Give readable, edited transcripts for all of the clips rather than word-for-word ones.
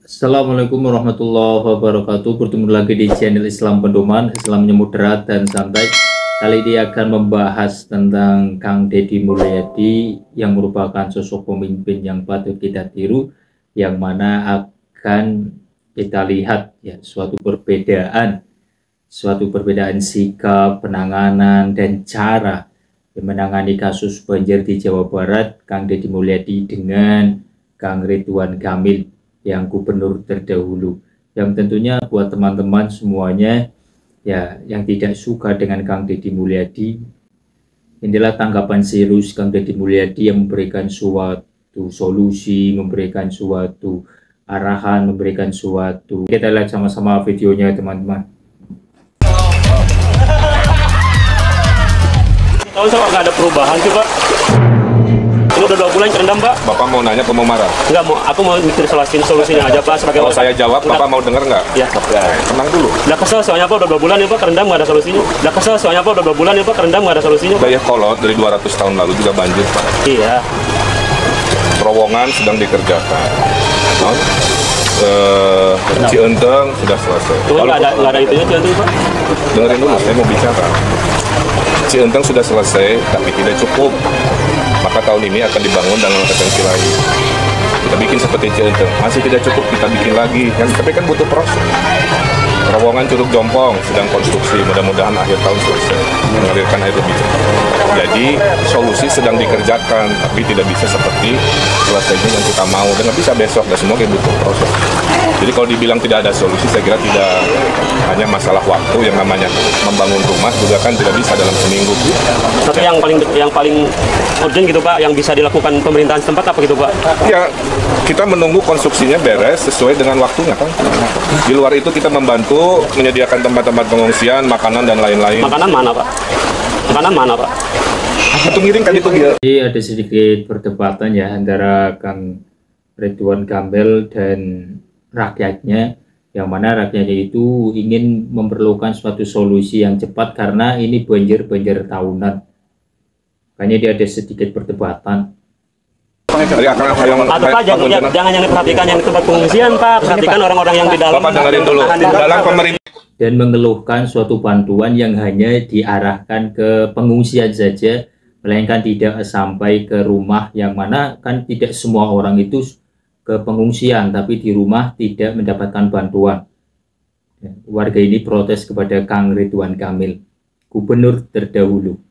Assalamualaikum warahmatullahi wabarakatuh. Bertemu lagi di channel Islam Pedoman, Islamnya moderat dan santai. Kali ini akan membahas tentang Kang Deddy Mulyadi yang merupakan sosok pemimpin yang patut kita tiru, yang mana akan kita lihat ya suatu perbedaan sikap, penanganan dan cara menangani kasus banjir di Jawa Barat Kang Deddy Mulyadi dengan Kang Ridwan Kamil yang gubernur terdahulu, yang tentunya buat teman-teman semuanya ya yang tidak suka dengan Kang Deddy Mulyadi, inilah tanggapan serius Kang Deddy Mulyadi yang memberikan suatu solusi, memberikan suatu arahan, memberikan suatu. Kita lihat sama-sama videonya teman-teman. Tahu sama nggak ada perubahan sih Pak? Ini udah 2 bulan terendam Pak. Bapak mau nanya, mau marah? Enggak mau, aku mau mikir solusinya aja Pak. Sebagai kalau saya jawab, Bapak mau denger nggak? Ya. Tenang dulu. Udah kesel soalnya Pak, udah 2 bulan ya Pak, terendam nggak ada solusinya. Udah kesel soalnya Pak, udah 2 bulan ya Pak, terendam nggak ada solusinya. Dayakolot dari 200 tahun lalu juga banjir Pak. Iya. Terowongan sedang dikerjakan. Cienteng sudah selesai. Cuma nggak ada itunya Cienteng Pak. Dengerin dulu, saya mau bicara. Cienteng sudah selesai, tapi tidak cukup. Maka tahun ini akan dibangun dalam retensi lain. Kita bikin seperti Cienteng, masih tidak cukup, kita bikin lagi. Tapi kan butuh proses. Terowongan Curug Jompong sedang konstruksi, mudah-mudahan akhir tahun selesai, mengalirkan air lebih cepat. Jadi solusi sedang dikerjakan, tapi tidak bisa seperti selesainya yang kita mau. Dan nggak bisa besok, dan semua butuh proses. Jadi kalau dibilang tidak ada solusi, saya kira tidak hanya masalah waktu. Yang namanya membangun rumah juga kan tidak bisa dalam seminggu. Tapi yang paling urgent gitu Pak, yang bisa dilakukan pemerintahan setempat apa gitu Pak? Ya, kita menunggu konstruksinya beres sesuai dengan waktunya kan. Di luar itu kita membantu menyediakan tempat-tempat pengungsian, makanan dan lain-lain. Makanan mana Pak? Makanan mana Pak? Itu miring kan itu dia. Jadi ada sedikit perdebatan ya antara Kang Ridwan Kamil dan rakyatnya, yang mana rakyatnya itu ingin memerlukan suatu solusi yang cepat karena ini banjir tahunan. Makanya dia ada sedikit perdebatan. Atau Pak, jangan yang diperhatikan yang di tempat pengungsian Pak, perhatikan orang-orang yang di dalam. Bapak dengerin dulu, dalam pemerintah dan mengeluhkan suatu bantuan yang hanya diarahkan ke pengungsian saja, melainkan tidak sampai ke rumah, yang mana kan tidak semua orang itu ke pengungsian tapi di rumah tidak mendapatkan bantuan. Warga ini protes kepada Kang Ridwan Kamil, gubernur terdahulu.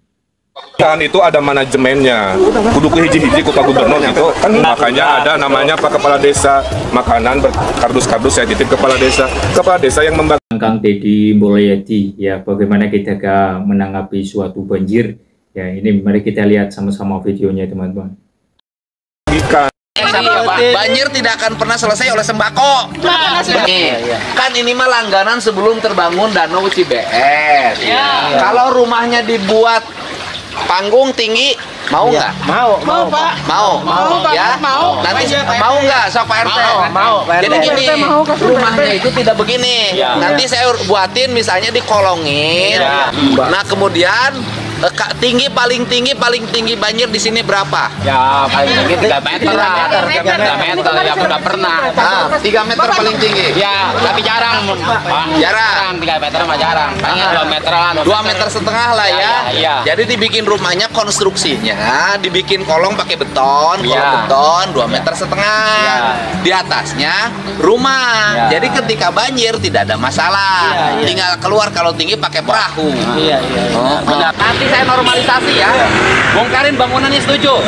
kan itu ada manajemennya, kudu hiji-hiji ku Pak Gubernur itu kan, makanya ada namanya Pak Kepala Desa, makanan berkardus-kardus saya titip kepala desa yang membagi. Kang Deddy Mulyadi ya, bagaimana kita menanggapi suatu banjir ya, ini mari kita lihat sama-sama videonya teman-teman. Banjir tidak akan pernah selesai oleh sembako. Kan ini mah langganan sebelum terbangun Danau Cibeet. Kalau rumahnya dibuat panggung tinggi, mau nggak? Mau Pak. Mau ya? Nanti mau nggak sok Pak RT? Mau. Jadi gini, rumahnya itu tidak begini. Nanti saya buatin misalnya dikolongin. Nah kemudian paling tinggi banjir di sini berapa? Ya paling tinggi 3 meter lah. 3 meter ya udah pernah. 3 meter paling tinggi. Ya tapi jarang. Jarang. 3 meter mah jarang. Paling 2 meteran. 2,5 meter lah ya. Iya. Jadi dibikin rumahnya, konstruksinya dibikin kolong pakai beton, beton 2,5 meter. Di atasnya rumah. Jadi ketika banjir tidak ada masalah. Tinggal keluar kalau tinggi pakai perahu. Nanti saya normalisasi ya. Bongkarin bangunannya, setuju?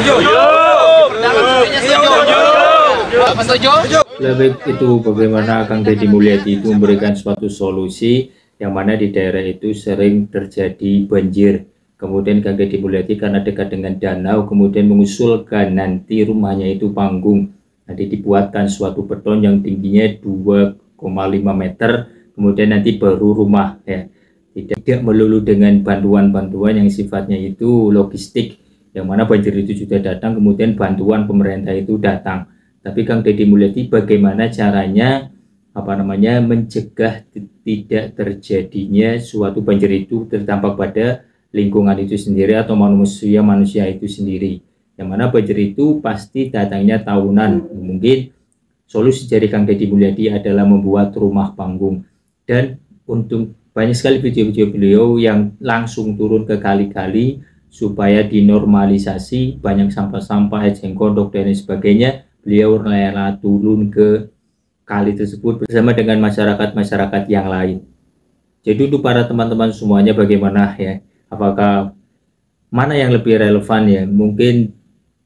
Setuju? Lebih itu bagaimana Kang Deddy Mulyadi itu memberikan suatu solusi yang mana di daerah itu sering terjadi banjir. Kemudian Kang Deddy Mulyadi karena dekat dengan danau, kemudian mengusulkan nanti rumahnya itu panggung. Nanti dibuatkan suatu beton yang tingginya 2,5 meter, kemudian nanti baru rumah ya. Tidak melulu dengan bantuan-bantuan yang sifatnya itu logistik, yang mana banjir itu sudah datang, kemudian bantuan pemerintah itu datang. Tapi Kang Deddy Mulyadi bagaimana caranya mencegah tidak terjadinya suatu banjir itu terdampak pada lingkungan itu sendiri atau manusia itu sendiri, yang mana banjir itu pasti datangnya tahunan. Mungkin solusi dari Kang Deddy Mulyadi adalah membuat rumah panggung. Dan untuk banyak sekali video-video beliau yang langsung turun ke kali-kali supaya dinormalisasi, banyak sampah-sampah, ejeng kodok dan lain sebagainya. Beliau rela turun ke kali tersebut bersama dengan masyarakat-masyarakat yang lain. Jadi untuk para teman-teman semuanya bagaimana ya? Apakah mana yang lebih relevan ya? Mungkin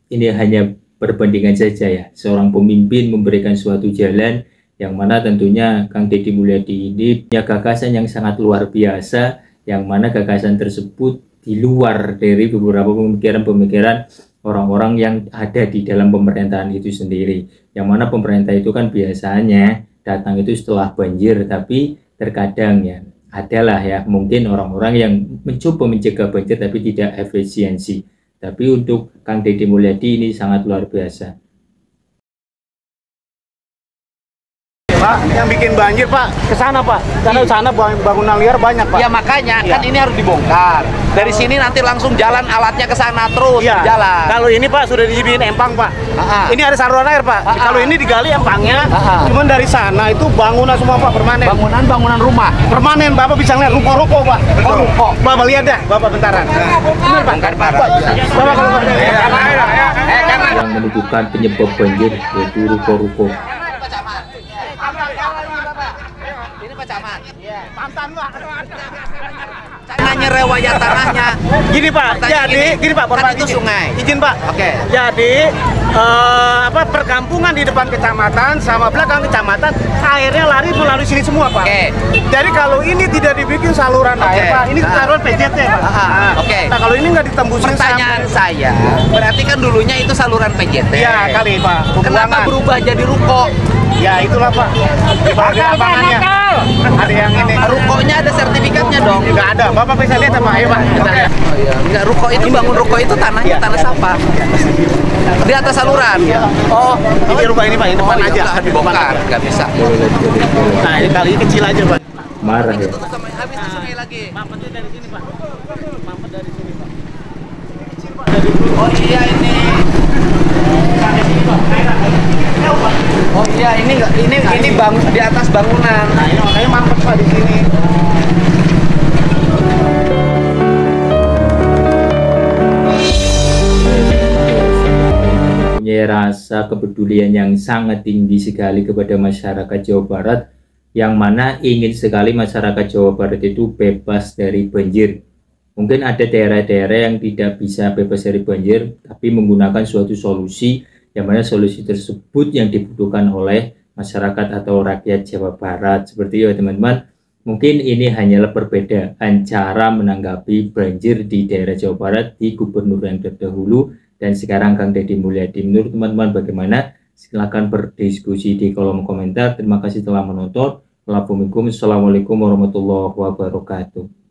ini hanya perbandingan saja ya. Seorang pemimpin memberikan suatu jalan yang mana tentunya Kang Deddy Mulyadi ini punya gagasan yang sangat luar biasa, yang mana gagasan tersebut di luar dari beberapa pemikiran-pemikiran orang-orang yang ada di dalam pemerintahan itu sendiri. Yang mana pemerintah itu kan biasanya datang itu setelah banjir, tapi terkadang ya adalah ya mungkin orang-orang yang mencoba mencegah banjir tapi tidak efisiensi. Tapi untuk Kang Deddy Mulyadi ini sangat luar biasa. Pak, yang bikin banjir Pak, ke sana Pak. Karena sana bangunan liar banyak Pak. Ya makanya kan ini harus dibongkar. Dari sini nanti langsung jalan alatnya ke sana terus jalan. Kalau ini Pak sudah dibikin empang Pak. Ini ada saluran air Pak. Kalau ini digali empangnya. Cuman dari sana itu bangunan semua Pak, permanen. Bangunan rumah. Permanen, Bapak bisa lihat ruko-ruko Pak. Oh, ruko. Bapak lihat dah, Bapak bentaran. Ini Pak. Bapak kalau yang menunjukkan penyebab banjir yaitu ruko-ruko. Ini Pak Camat. Mantan Pak. Tanahnya rewayat tanahnya. Gini Pak, gini Pak, kan itu sungai. Izin Pak. Oke. Jadi perkampungan di depan kecamatan sama belakang kecamatan airnya lari melalui sini semua Pak. Oke. Jadi kalau ini tidak dibikin saluran air Pak, ini saluran PJT Pak. Oke. Nah kalau ini nggak ditembusin pertanyaan saya, berarti kan dulunya itu saluran PJT. Ya kali Pak. Kenapa berubah jadi ruko? Ya itulah Pak. Dibagi lapangannya. Ada yang ini. Rukonya ada sertifikatnya dong. Nggak ada. Bapak bisa lihat Pak. Ayo Pak. Oke. Enggak, ruko itu bangun ruko itu tanahnya tanah sampah. Di atas saluran. Oh, ini rumah ini Pak, ini depan aja. Dibongkar, nggak bisa. Nah, ini kali ini kecil aja Pak. Marah ya. Habis ke sungai lagi. Mampetnya dari sini Pak. Mampet dari sini Pak. Oh iya ini. Oh iya ini bang di atas bangunan. Nah, ini makanya mampet Pak di sini. Punya rasa kepedulian yang sangat tinggi sekali kepada masyarakat Jawa Barat, yang mana ingin sekali masyarakat Jawa Barat itu bebas dari banjir. Mungkin ada daerah-daerah yang tidak bisa bebas dari banjir, tapi menggunakan suatu solusi, yang mana solusi tersebut yang dibutuhkan oleh masyarakat atau rakyat Jawa Barat. Seperti itu teman-teman, mungkin ini hanyalah perbedaan cara menanggapi banjir di daerah Jawa Barat di gubernur yang terdahulu dan sekarang Kang Deddy Mulyadi. Menurut teman-teman bagaimana? Silahkan berdiskusi di kolom komentar. Terima kasih telah menonton. Assalamualaikum warahmatullahi wabarakatuh.